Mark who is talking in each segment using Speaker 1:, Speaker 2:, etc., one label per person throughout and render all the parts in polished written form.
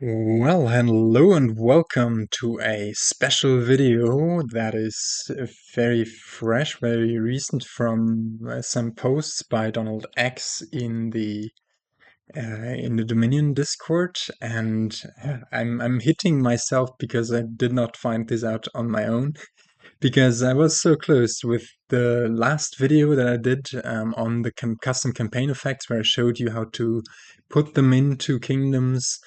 Speaker 1: Well, hello and welcome to a special video that is very fresh, very recent from some posts by Donald X in the Dominion Discord, and I'm hitting myself because I did not find this out on my own because I was so close with the last video that I did on the custom campaign effects, where I showed you how to put them into kingdoms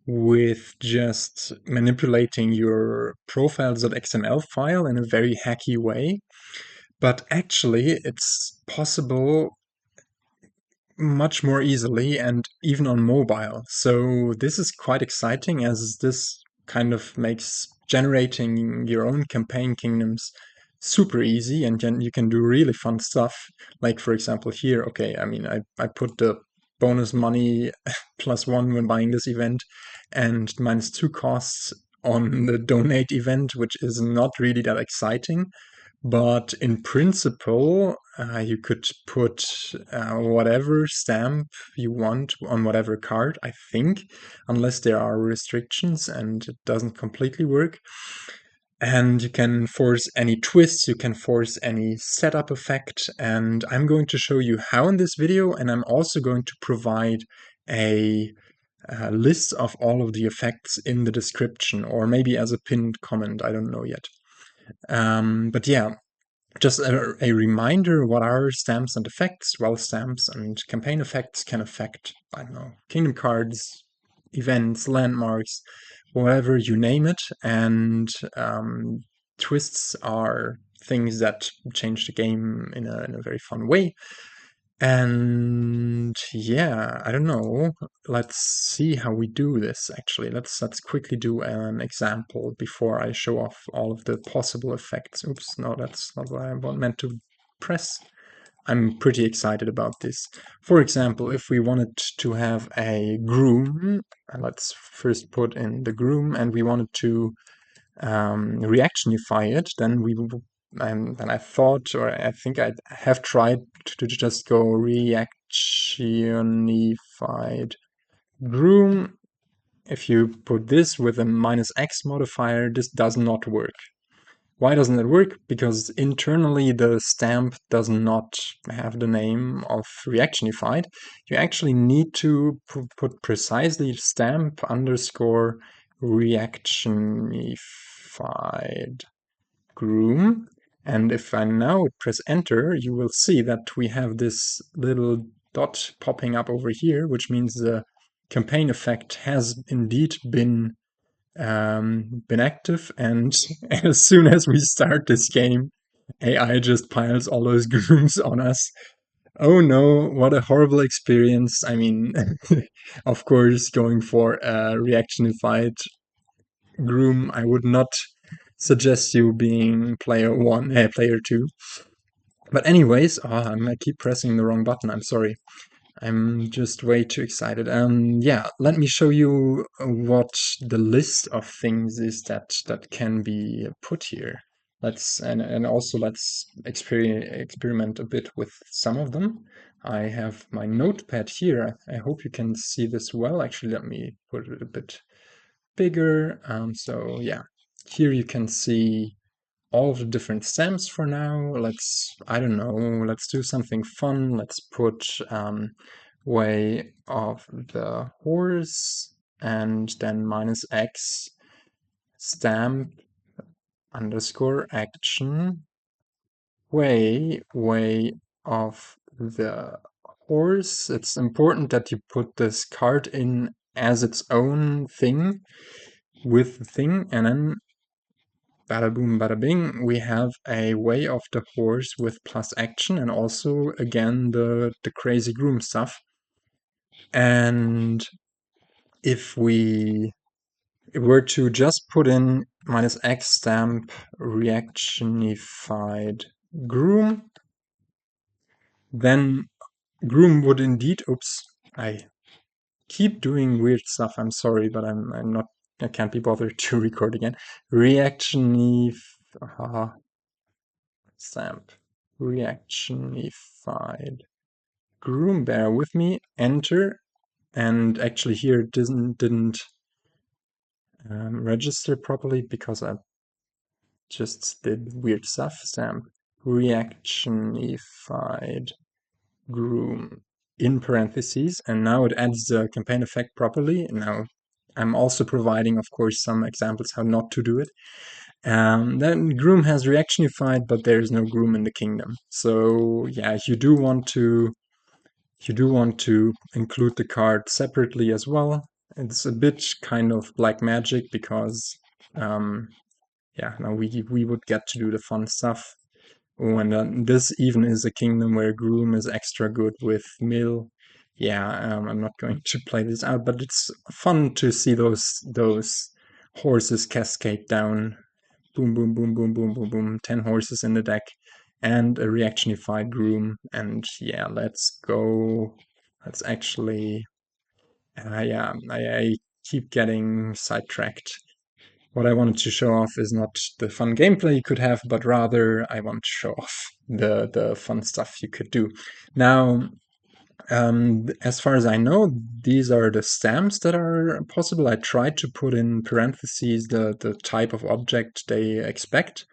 Speaker 1: with just manipulating your profiles.xml file in a very hacky way. But actually, it's possible much more easily and even on mobile. So this is quite exciting, as this kind of makes generating your own campaign kingdoms super easy, and then you can do really fun stuff. Like, for example, here, okay, I put the bonus money +1 when buying this event and -2 costs on the donate event, which is not really that exciting. But in principle, you could put whatever stamp you want on whatever card, I think, unless there are restrictions and it doesn't completely work. And you can force any twists, you can force any setup effect, and I'm going to show you how in this video, and I'm also going to provide a list of all of the effects in the description, or maybe as a pinned comment, I don't know yet. But yeah, just a reminder, what are stamps and effects? Well, stamps and campaign effects can affect, I don't know, kingdom cards, events, landmarks, whatever you name it. And twists are things that change the game in a very fun way. And yeah, I don't know. Let's see how we do this actually. Let's quickly do an example before I show off all of the possible effects. Oops, no, that's not what I meant to press. I'm pretty excited about this. For example, if we wanted to have a groom, let's first put in the groom, and we wanted to reactionify it, then then I thought, or I think I have tried to just go reactionified Groom. If you put this with a -x modifier, this does not work. Why doesn't it work? Because internally the stamp does not have the name of reactionified. You actually need to put precisely stamp underscore reactionified Groom. And if I now press enter, you will see that we have this little dot popping up over here, which means the campaign effect has indeed been active. And as soon as we start this game, AI just piles all those grooms on us. Oh no, what a horrible experience. I mean, of course, going for a reactionified Groom, I would not suggest you being player 1, player 2. But anyways, I keep pressing the wrong button, I'm sorry. I'm just way too excited. Yeah, let me show you what the list of things is that can be put here. And also let's experiment a bit with some of them. I have my notepad here. I hope you can see this well. Actually, let me put it a bit bigger. So yeah, here you can see all of the different stamps for now. I don't know, let's do something fun. Let's put way of the horse and then -x stamp underscore action way of the horse. It's important that you put this card in as its own thing with the thing, and then bada boom, bada bing, we have a way of the horse with plus action, and also again the crazy groom stuff. And if we were to just put in -x stamp reactionified groom, then groom would indeed, oops, I keep doing weird stuff, I'm sorry, but I can't be bothered to record again. Stamp reactionified Groom, bear with me, enter, and actually here it didn't register properly because I just did weird stuff. Stamp Reactionified Groom in parentheses, and now it adds the campaign effect properly. Now I'm also providing, of course, some examples how not to do it. Then Groom has reactionified, but there is no Groom in the kingdom. So yeah, you do want to include the card separately as well. It's a bit kind of black magic because yeah, now we would get to do the fun stuff. Oh, and this even is a kingdom where Groom is extra good with Mill. Yeah, I'm not going to play this out, but it's fun to see those horses cascade down. Boom, boom, boom, boom, boom, boom, boom. 10 horses in the deck and a reactionified Groom. And yeah, let's go. Let's actually. Yeah, I keep getting sidetracked. What I wanted to show off is not the fun gameplay you could have, but rather I want to show off the fun stuff you could do. Now, as far as I know, these are the stamps that are possible. I tried to put in parentheses the type of object they expect.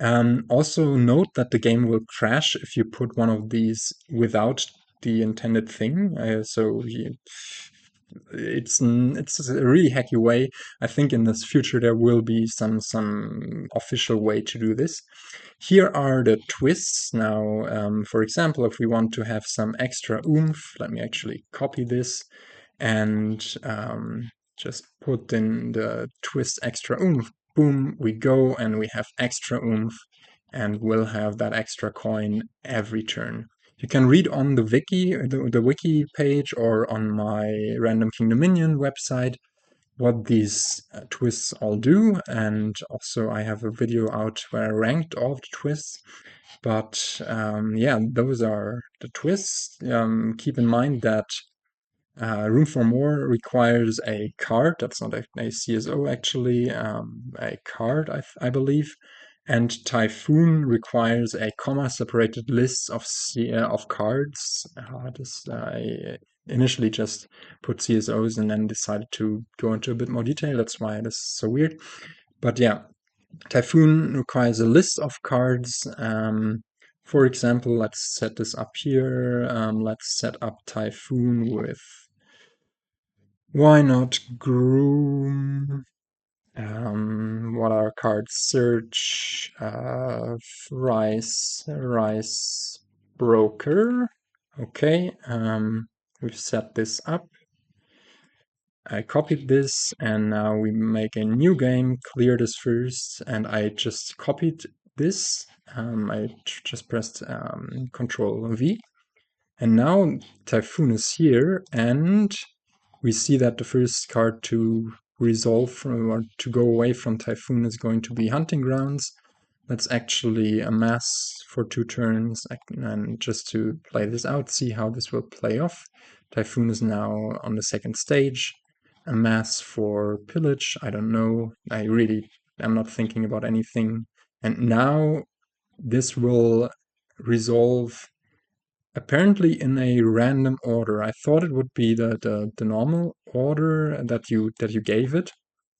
Speaker 1: Also note that the game will crash if you put one of these without the intended thing. It's a really hacky way. I think in this future there will be some official way to do this. Here are the twists. Now, for example, if we want to have some extra oomph, let me actually copy this and just put in the twist extra oomph. Boom, we go and we have extra oomph and we'll have that extra coin every turn. You can read on the wiki, the wiki page, or on my Random Kingdom Minion website what these twists all do. And also I have a video out where I ranked all of the twists. But yeah, those are the twists. Keep in mind that Room for More requires a card. That's not a CSO, actually, a card, I believe. And Typhoon requires a comma-separated list of cards. I initially just put CSOs and then decided to go into a bit more detail. That's why this is so weird. But yeah, Typhoon requires a list of cards. For example, let's set this up here. Let's set up Typhoon with, why not, Groom? What are cards? Search, Rice Broker. Okay, we've set this up. I copied this and now we make a new game, clear this first, and I just copied this. I just pressed Control V. And now Typhoon is here, and we see that the first card to resolve from, or to go away from Typhoon is going to be Hunting Grounds. Let's actually amass for 2 turns, and just to play this out, see how this will play off. Typhoon is now on the second stage. Amass for Pillage, I don't know. I'm not thinking about anything. And now this will resolve apparently in a random order. I thought it would be the normal order that you gave it,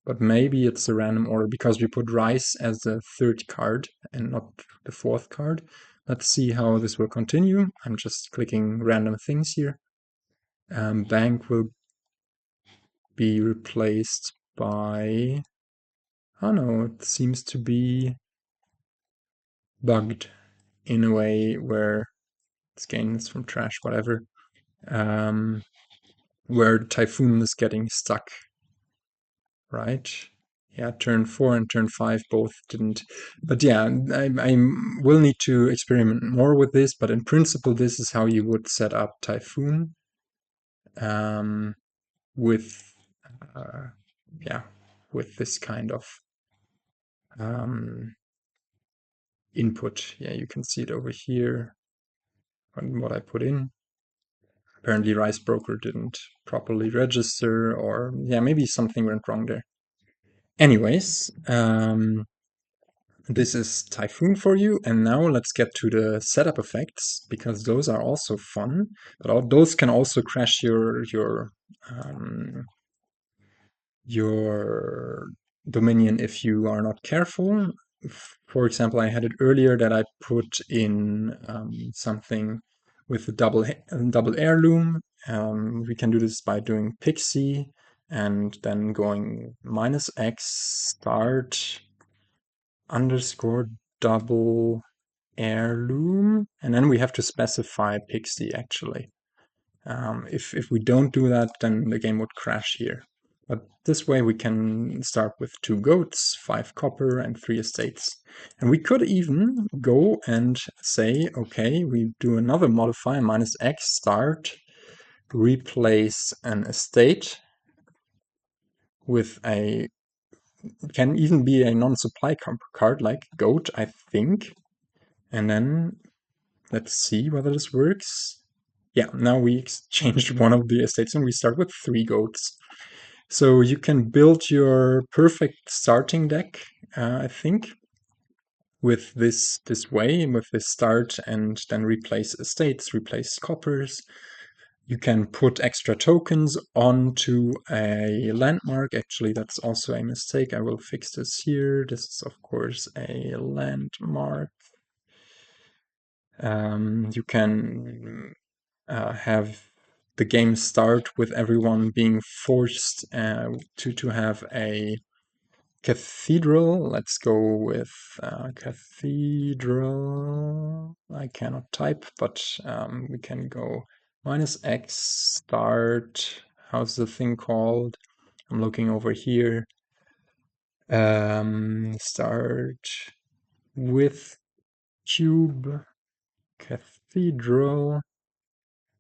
Speaker 1: but maybe it's a random order because we put Rice as the 3rd card and not the 4th card. Let's see how this will continue. I'm just clicking random things here. Bank will be replaced by... Oh no, it seems to be bugged in a way where it's gains from trash, whatever. Where Typhoon is getting stuck, right? Yeah, turn 4 and turn 5 both didn't. But yeah, I will need to experiment more with this, but in principle, this is how you would set up Typhoon with, yeah, with this kind of input. Yeah, you can see it over here on what I put in. Apparently Rice Broker didn't properly register, or yeah, maybe something went wrong there. Anyways, this is Typhoon for you, and now let's get to the setup effects, because those are also fun, but those can also crash your your dominion if you are not careful. For example, I had it earlier that I put in something with a double heirloom. We can do this by doing pixie and then going -x start underscore double heirloom, and then we have to specify pixie actually. If we don't do that, then the game would crash here. But this way we can start with 2 goats, 5 copper, and 3 estates. And we could even go and say, okay, we do another modifier, -x start, replace an estate with a, can even be a non-supply card like goat, I think. And then let's see whether this works. Yeah, now we exchanged one of the estates and we start with 3 goats. So you can build your perfect starting deck, I think, with this way, with this start, and then replace estates, replace coppers. You can put extra tokens onto a landmark. Actually, that's also a mistake. I will fix this here. This is, of course, a landmark. You can have the game start with everyone being forced to have a cathedral. Let's go with cathedral. I cannot type, but we can go -x start. How's the thing called? I'm looking over here. Start with cube cathedral.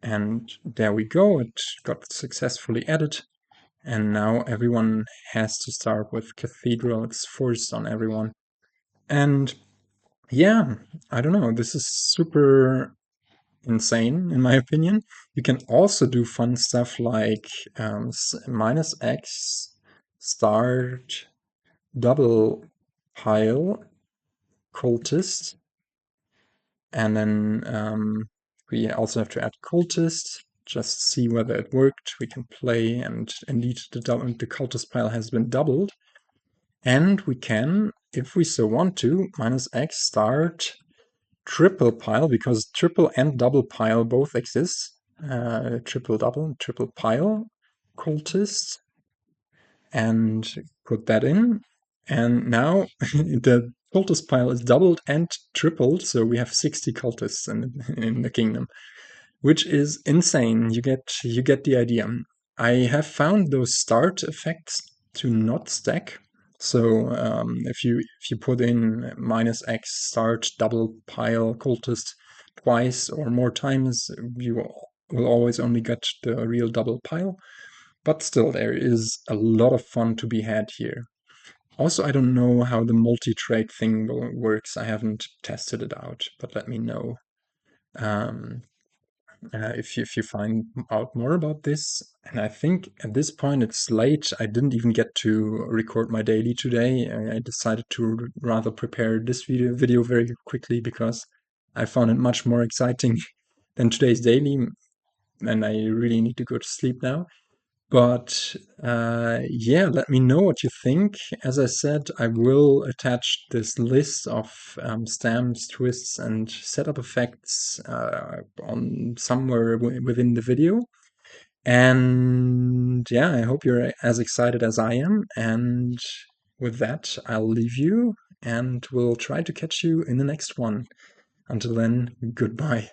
Speaker 1: And there we go, it got successfully added. And now everyone has to start with cathedral, it's forced on everyone. And yeah, I don't know, this is super insane in my opinion. You can also do fun stuff like -x start double pile cultist, and then we also have to add cultist, just see whether it worked. We can play, and indeed the cultist pile has been doubled. And we can, if we so want to, -x start triple pile, because triple and double pile both exist. Triple double, triple pile cultist, and put that in. And now the cultist pile is doubled and tripled, so we have 60 cultists in the kingdom, which is insane. You get the idea. I have found those start effects to not stack. So if you put in -x start double pile cultist twice or more times, you will always only get the real double pile. But still, there is a lot of fun to be had here. Also, I don't know how the multi-trade thing works. I haven't tested it out, but let me know if you find out more about this. And I think at this point it's late. I didn't even get to record my daily today. I decided to rather prepare this video very quickly because I found it much more exciting than today's daily, and I really need to go to sleep now. But yeah, let me know what you think. As I said, I will attach this list of stamps, twists, and setup effects on somewhere within the video. And yeah, I hope you're as excited as I am. And with that, I'll leave you, and we'll try to catch you in the next one. Until then, goodbye.